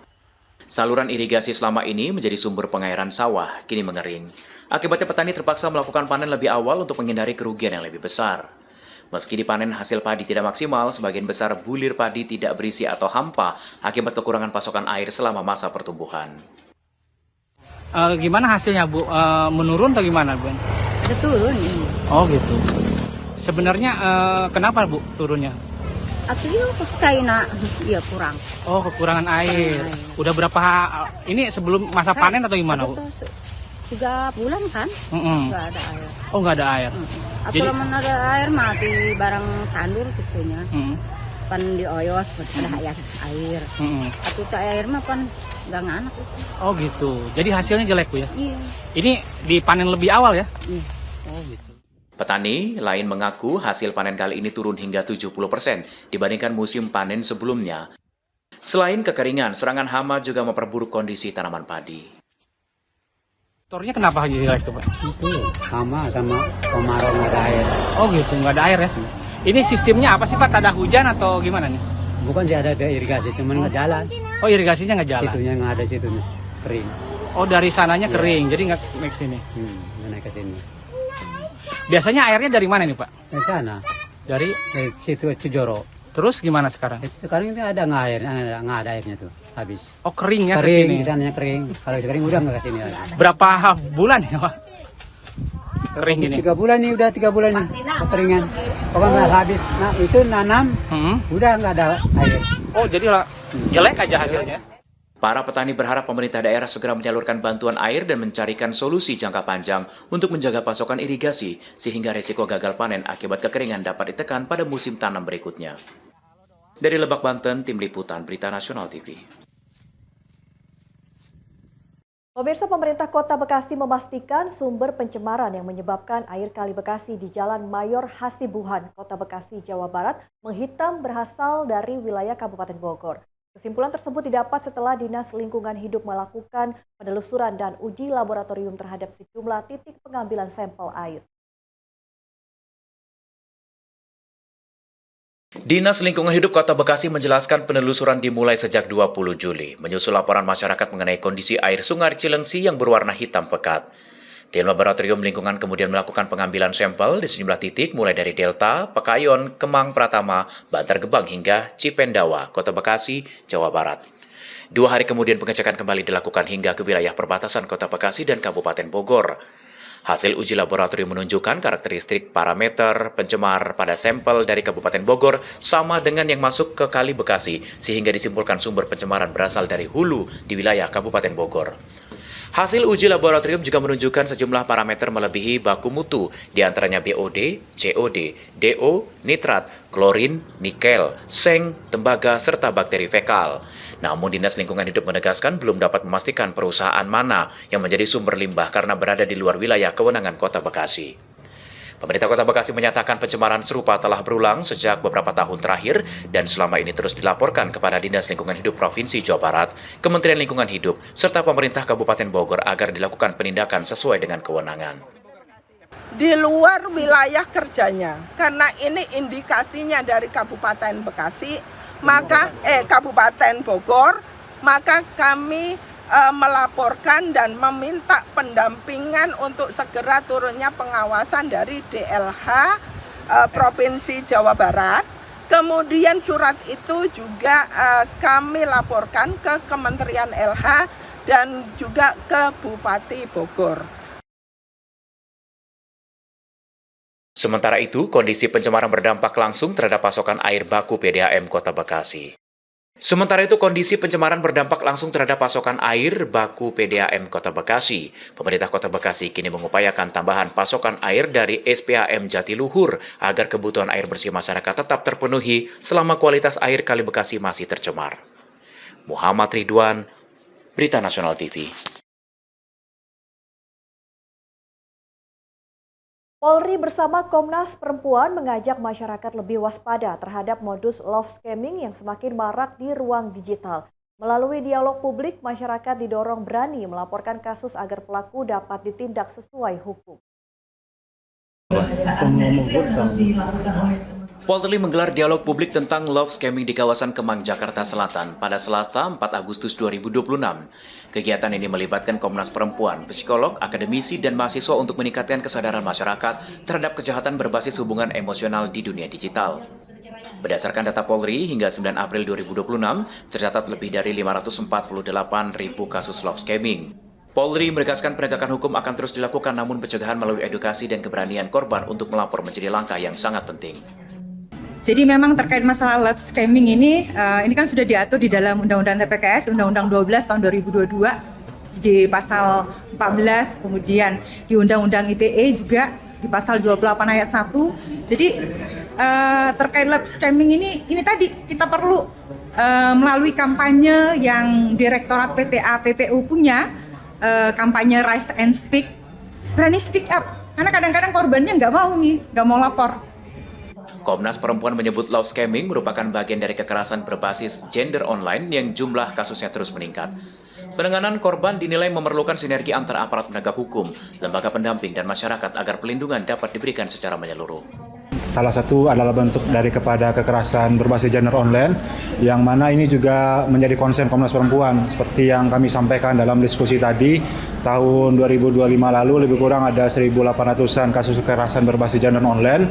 Saluran irigasi selama ini menjadi sumber pengairan sawah, kini mengering. Akibatnya petani terpaksa melakukan panen lebih awal untuk menghindari kerugian yang lebih besar. Meski dipanen hasil padi tidak maksimal, sebagian besar bulir padi tidak berisi atau hampa akibat kekurangan pasokan air selama masa pertumbuhan. Gimana hasilnya Bu? Menurun atau gimana Bu? Ada turun ini. Oh gitu. Sebenarnya kenapa Bu turunnya? Akhirnya kaina ya kurang. Oh, kekurangan air. Udah berapa ini sebelum masa panen atau gimana Bu? 3 bulan kan? Nggak ada air. Oh, nggak ada air. Atau kalau ada air mati barang tandur gitunya. Pan di oyos ada air. Atau tak air mah pan nggak nganak. Oh gitu. Jadi hasilnya jelek Bu ya? Iya. Ini dipanen lebih awal ya? Iya. Oh gitu. Petani lain mengaku hasil panen kali ini turun hingga 70% dibandingkan musim panen sebelumnya. Selain kekeringan, serangan hama juga memperburuk kondisi tanaman padi. Faktornya kenapa jelek tuh Pak? Itu hama sama kemarau nggak ada air. Oh gitu, nggak ada air ya? Ini sistemnya apa sih Pak? Ada hujan atau gimana nih? Bukan sih ada irigasi, cuman nggak jalan. Oh irigasinya nggak jalan? Situnya nggak ada situ kering. Oh dari sananya kering, jadi nggak naik sini? Nggak naik ke sini. Biasanya airnya dari mana nih Pak? Dari sana. Dari situ Cijoro. Terus gimana sekarang? Sekarang ini ada nggak air, nggak ada airnya tuh, habis. Oh keringnya ke kering, sini? Sananya kering. Kalau kering udah nggak ke sini lagi. Berapa bulan ya Pak? kering gini? 3 bulan nih, udah 3 bulan nih kekeringan. Pokoknya habis itu nanam, udah nggak ada air. Oh, jadi lah jelek aja hasilnya. Para petani berharap pemerintah daerah segera menyalurkan bantuan air dan mencarikan solusi jangka panjang untuk menjaga pasokan irigasi sehingga risiko gagal panen akibat kekeringan dapat ditekan pada musim tanam berikutnya. Dari Lebak, Banten, Tim Liputan Berita Nasional TV. Pemirsa, pemerintah Kota Bekasi memastikan sumber pencemaran yang menyebabkan air Kali Bekasi di Jalan Mayor Hasibuhan, Kota Bekasi, Jawa Barat, menghitam berasal dari wilayah Kabupaten Bogor. Kesimpulan tersebut didapat setelah Dinas Lingkungan Hidup melakukan penelusuran dan uji laboratorium terhadap sejumlah titik pengambilan sampel air. Dinas Lingkungan Hidup Kota Bekasi menjelaskan penelusuran dimulai sejak 20 Juli, menyusul laporan masyarakat mengenai kondisi air Sungai Cilengsi yang berwarna hitam pekat. Tim Laboratorium Lingkungan kemudian melakukan pengambilan sampel di sejumlah titik mulai dari Delta, Pekayon, Kemang Pratama, Bantar Gebang hingga Cipendawa, Kota Bekasi, Jawa Barat. 2 hari kemudian pengecekan kembali dilakukan hingga ke wilayah perbatasan Kota Bekasi dan Kabupaten Bogor. Hasil uji laboratorium menunjukkan karakteristik parameter pencemar pada sampel dari Kabupaten Bogor sama dengan yang masuk ke Kali Bekasi, sehingga disimpulkan sumber pencemaran berasal dari hulu di wilayah Kabupaten Bogor. Hasil uji laboratorium juga menunjukkan sejumlah parameter melebihi baku mutu, diantaranya BOD, COD, DO, nitrat, klorin, nikel, seng, tembaga, serta bakteri fekal. Namun Dinas Lingkungan Hidup menegaskan belum dapat memastikan perusahaan mana yang menjadi sumber limbah karena berada di luar wilayah kewenangan Kota Bekasi. Pemerintah Kota Bekasi menyatakan pencemaran serupa telah berulang sejak beberapa tahun terakhir dan selama ini terus dilaporkan kepada Dinas Lingkungan Hidup Provinsi Jawa Barat, Kementerian Lingkungan Hidup, serta pemerintah Kabupaten Bogor agar dilakukan penindakan sesuai dengan kewenangan. Di luar wilayah kerjanya, karena ini indikasinya dari Kabupaten Bekasi, maka Kabupaten Bogor, maka kami melaporkan dan meminta pendampingan untuk segera turunnya pengawasan dari DLH Provinsi Jawa Barat. Kemudian surat itu juga kami laporkan ke Kementerian LH dan juga ke Bupati Bogor. Sementara itu, kondisi pencemaran berdampak langsung terhadap pasokan air baku PDAM Kota Bekasi. Pemerintah Kota Bekasi kini mengupayakan tambahan pasokan air dari SPAM Jatiluhur agar kebutuhan air bersih masyarakat tetap terpenuhi selama kualitas air Kali Bekasi masih tercemar. Muhammad Ridwan, Berita Nasional TV. Polri bersama Komnas Perempuan mengajak masyarakat lebih waspada terhadap modus love scamming yang semakin marak di ruang digital. Melalui dialog publik, masyarakat didorong berani melaporkan kasus agar pelaku dapat ditindak sesuai hukum. Polri menggelar dialog publik tentang love scamming di kawasan Kemang, Jakarta Selatan pada Selasa 4 Agustus 2026. Kegiatan ini melibatkan Komnas Perempuan, psikolog, akademisi, dan mahasiswa untuk meningkatkan kesadaran masyarakat terhadap kejahatan berbasis hubungan emosional di dunia digital. Berdasarkan data Polri, hingga 9 April 2026, tercatat lebih dari 548.000 kasus love scamming. Polri menegaskan penegakan hukum akan terus dilakukan, namun pencegahan melalui edukasi dan keberanian korban untuk melapor menjadi langkah yang sangat penting. Jadi memang terkait masalah love scamming ini kan sudah diatur di dalam Undang-Undang TPKS, Undang-Undang 12 tahun 2022 di pasal 14, kemudian di Undang-Undang ITE juga di pasal 28 ayat 1. Jadi terkait love scamming ini tadi kita perlu melalui kampanye yang Direktorat PPA PPU punya, kampanye Rise and Speak, berani speak up, karena kadang-kadang korbannya nggak mau lapor. Komnas Perempuan menyebut love scamming merupakan bagian dari kekerasan berbasis gender online yang jumlah kasusnya terus meningkat. Penanganan korban dinilai memerlukan sinergi antara aparat penegak hukum, lembaga pendamping, dan masyarakat agar pelindungan dapat diberikan secara menyeluruh. Salah satu adalah bentuk dari kepada kekerasan berbasis gender online, yang mana ini juga menjadi konsen Komnas Perempuan. Seperti yang kami sampaikan dalam diskusi tadi, tahun 2025 lalu lebih kurang ada 1.800-an kasus kekerasan berbasis gender online,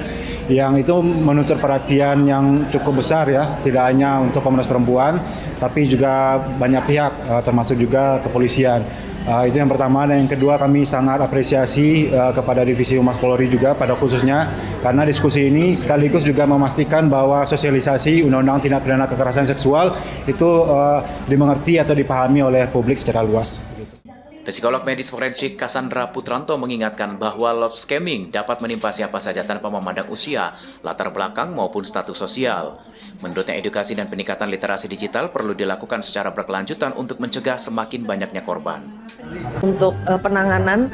yang itu menuntut perhatian yang cukup besar ya, tidak hanya untuk Komnas Perempuan, tapi juga banyak pihak, termasuk juga kepolisian. Itu yang pertama, dan yang kedua kami sangat apresiasi kepada Divisi Humas Polri juga pada khususnya karena diskusi ini sekaligus juga memastikan bahwa sosialisasi Undang-Undang Tindak Pidana Kekerasan Seksual itu dimengerti atau dipahami oleh publik secara luas. Psikolog medis forensik Cassandra Putranto mengingatkan bahwa love scamming dapat menimpa siapa saja tanpa memandang usia, latar belakang maupun status sosial. Menurutnya, edukasi dan peningkatan literasi digital perlu dilakukan secara berkelanjutan untuk mencegah semakin banyaknya korban. Untuk penanganan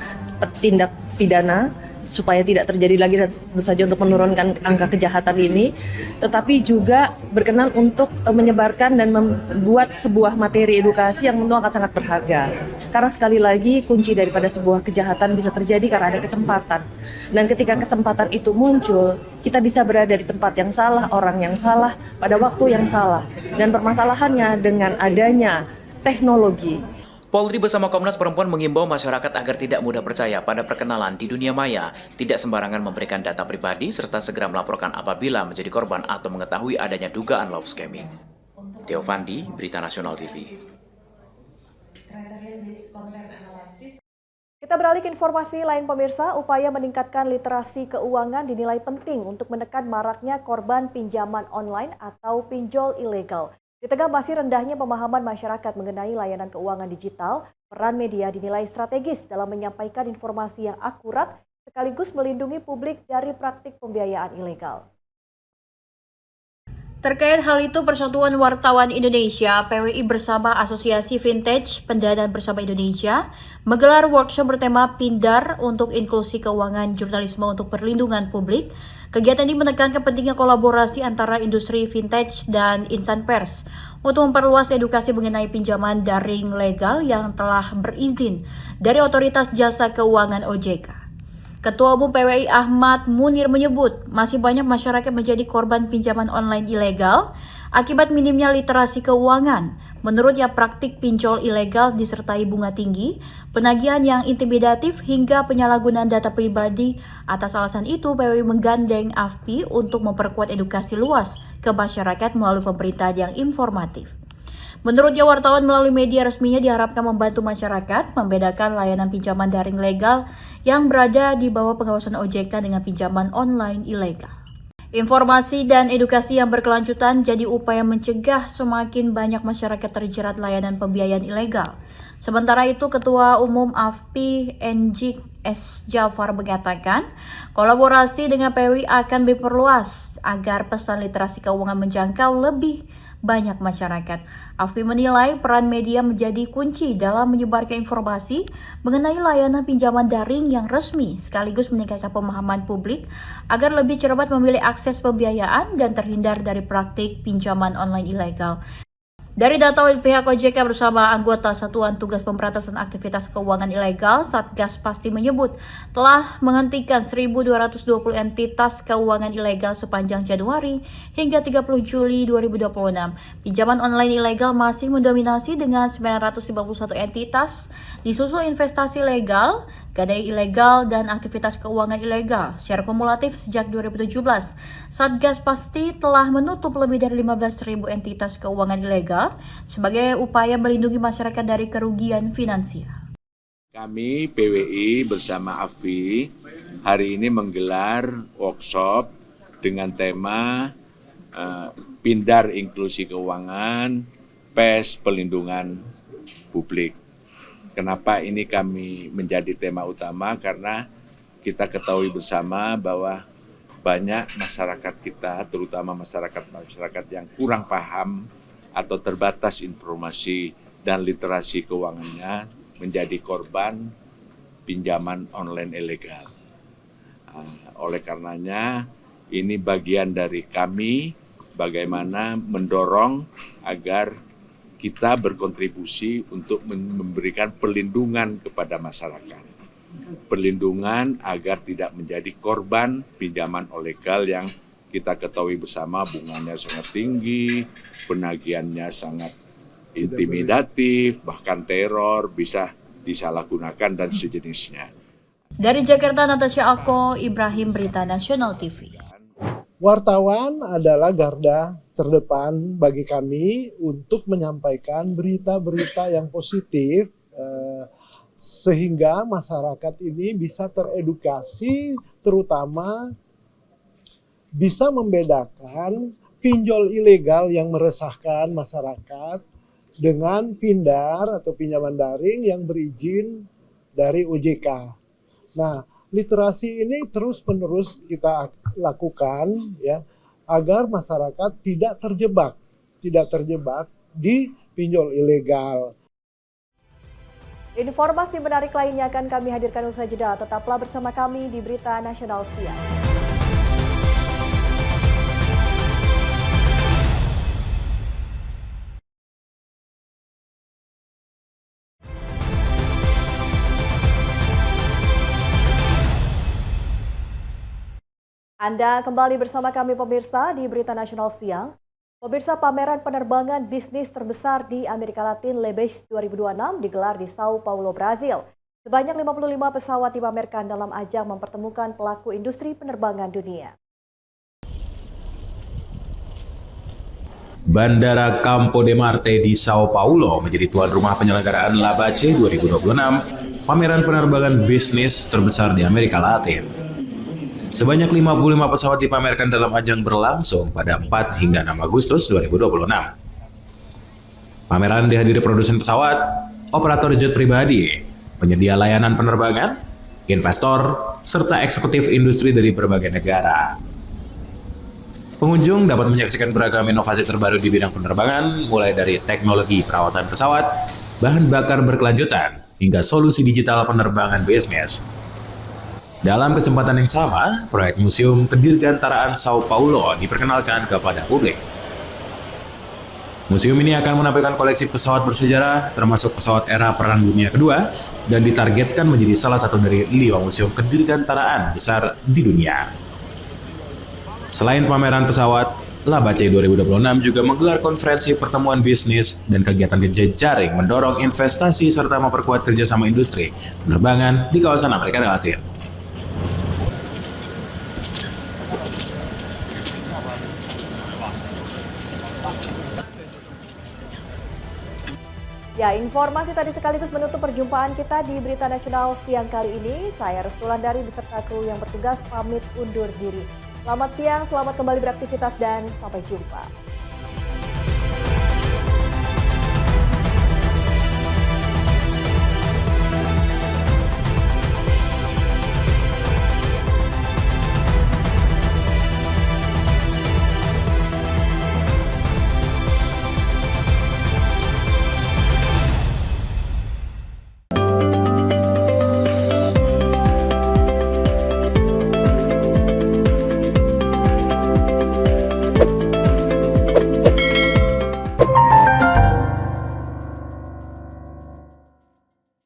tindak pidana supaya tidak terjadi lagi, dan tentu saja untuk menurunkan angka kejahatan ini, tetapi juga berkenan untuk menyebarkan dan membuat sebuah materi edukasi yang tentu akan sangat berharga. Karena sekali lagi kunci daripada sebuah kejahatan bisa terjadi karena ada kesempatan. Dan ketika kesempatan itu muncul, kita bisa berada di tempat yang salah, orang yang salah, pada waktu yang salah. Dan permasalahannya dengan adanya teknologi. Polri bersama Komnas Perempuan mengimbau masyarakat agar tidak mudah percaya pada perkenalan di dunia maya, tidak sembarangan memberikan data pribadi, serta segera melaporkan apabila menjadi korban atau mengetahui adanya dugaan love scamming. Theo Fandi, Berita Nasional TV. Kita beralih ke informasi lain pemirsa, upaya meningkatkan literasi keuangan dinilai penting untuk menekan maraknya korban pinjaman online atau pinjol ilegal. Di tengah masih rendahnya pemahaman masyarakat mengenai layanan keuangan digital, peran media dinilai strategis dalam menyampaikan informasi yang akurat sekaligus melindungi publik dari praktik pembiayaan ilegal. Terkait hal itu, Persatuan Wartawan Indonesia (PWI) bersama Asosiasi Vintage Pendanaan Bersama Indonesia menggelar workshop bertema Pindar untuk Inklusi Keuangan Jurnalisme untuk Perlindungan Publik. Kegiatan ini menekankan pentingnya kolaborasi antara industri vintage dan insan pers untuk memperluas edukasi mengenai pinjaman daring legal yang telah berizin dari Otoritas Jasa Keuangan OJK. Ketua Umum PWI Ahmad Munir menyebut masih banyak masyarakat menjadi korban pinjaman online ilegal akibat minimnya literasi keuangan. Menurutnya, praktik pinjol ilegal disertai bunga tinggi, penagihan yang intimidatif hingga penyalahgunaan data pribadi. Atas alasan itu, PWI menggandeng AFPI untuk memperkuat edukasi luas ke masyarakat melalui pemberitaan yang informatif. Menurutnya, wartawan melalui media resminya diharapkan membantu masyarakat membedakan layanan pinjaman daring legal yang berada di bawah pengawasan OJK dengan pinjaman online ilegal. Informasi dan edukasi yang berkelanjutan jadi upaya mencegah semakin banyak masyarakat terjerat layanan pembiayaan ilegal. Sementara itu, Ketua Umum AFPI Enjik S. Jafar mengatakan, kolaborasi dengan PWI akan diperluas agar pesan literasi keuangan menjangkau lebih banyak masyarakat. AFPI menilai peran media menjadi kunci dalam menyebarkan informasi mengenai layanan pinjaman daring yang resmi sekaligus meningkatkan pemahaman publik agar lebih cermat memilih akses pembiayaan dan terhindar dari praktik pinjaman online ilegal. Dari data pihak OJK bersama anggota Satuan Tugas Pemberantasan Aktivitas Keuangan Ilegal, Satgas Pasti menyebut telah menghentikan 1.220 entitas keuangan ilegal sepanjang Januari hingga 30 Juli 2026. Pinjaman online ilegal masih mendominasi dengan 951 entitas, disusul investasi legal, gadai ilegal, dan aktivitas keuangan ilegal. Secara kumulatif sejak 2017, Satgas Pasti telah menutup lebih dari 15.000 entitas keuangan ilegal sebagai upaya melindungi masyarakat dari kerugian finansial. Kami PWI bersama AFPI hari ini menggelar workshop dengan tema Pindar Inklusi Keuangan, PES Pelindungan Publik. Kenapa ini kami menjadi tema utama? Karena kita ketahui bersama bahwa banyak masyarakat kita, terutama masyarakat yang kurang paham atau terbatas informasi dan literasi keuangannya, menjadi korban pinjaman online ilegal. Oleh karenanya, ini bagian dari kami bagaimana mendorong agar kita berkontribusi untuk memberikan perlindungan kepada masyarakat. Perlindungan agar tidak menjadi korban pinjaman ilegal yang kita ketahui bersama bunganya sangat tinggi, penagihannya sangat intimidatif, bahkan teror, bisa disalahgunakan dan sejenisnya. Dari Jakarta, Natasha Ako, Ibrahim, Berita Nasional TV. Wartawan adalah garda terdepan bagi kami untuk menyampaikan berita-berita yang positif sehingga masyarakat ini bisa teredukasi, terutama bisa membedakan pinjol ilegal yang meresahkan masyarakat dengan pindar atau pinjaman daring yang berizin dari OJK. Nah, literasi ini terus-menerus kita lakukan ya agar masyarakat tidak terjebak di pinjol ilegal. Informasi menarik lainnya akan kami hadirkan usai jeda. Tetaplah bersama kami di Berita Nasional Siang. Anda kembali bersama kami pemirsa di Berita Nasional Siang. Pemirsa, pameran penerbangan bisnis terbesar di Amerika Latin LeBex 2026 digelar di Sao Paulo, Brazil. Sebanyak 55 pesawat dipamerkan dalam ajang mempertemukan pelaku industri penerbangan dunia. Bandara Campo de Marte di Sao Paulo menjadi tuan rumah penyelenggaraan LaBace 2026, pameran penerbangan bisnis terbesar di Amerika Latin. Sebanyak 55 pesawat dipamerkan dalam ajang berlangsung pada 4 hingga 6 Agustus 2026. Pameran dihadiri produsen pesawat, operator jet pribadi, penyedia layanan penerbangan, investor, serta eksekutif industri dari berbagai negara. Pengunjung dapat menyaksikan beragam inovasi terbaru di bidang penerbangan, mulai dari teknologi perawatan pesawat, bahan bakar berkelanjutan, hingga solusi digital penerbangan bisnis. Dalam kesempatan yang sama, proyek Museum Kedirgantaraan Sao Paulo diperkenalkan kepada publik. Museum ini akan menampilkan koleksi pesawat bersejarah, termasuk pesawat era Perang Dunia Kedua, dan ditargetkan menjadi salah satu dari 5 museum kedirgantaraan besar di dunia. Selain pameran pesawat, LaBace 2026 juga menggelar konferensi pertemuan bisnis dan kegiatan jejaring mendorong investasi serta memperkuat kerjasama industri penerbangan di kawasan Amerika Latin. Ya, informasi tadi sekaligus menutup perjumpaan kita di Berita Nasional Siang kali ini. Saya Restulandari beserta kru yang bertugas pamit undur diri. Selamat siang, selamat kembali beraktivitas dan sampai jumpa.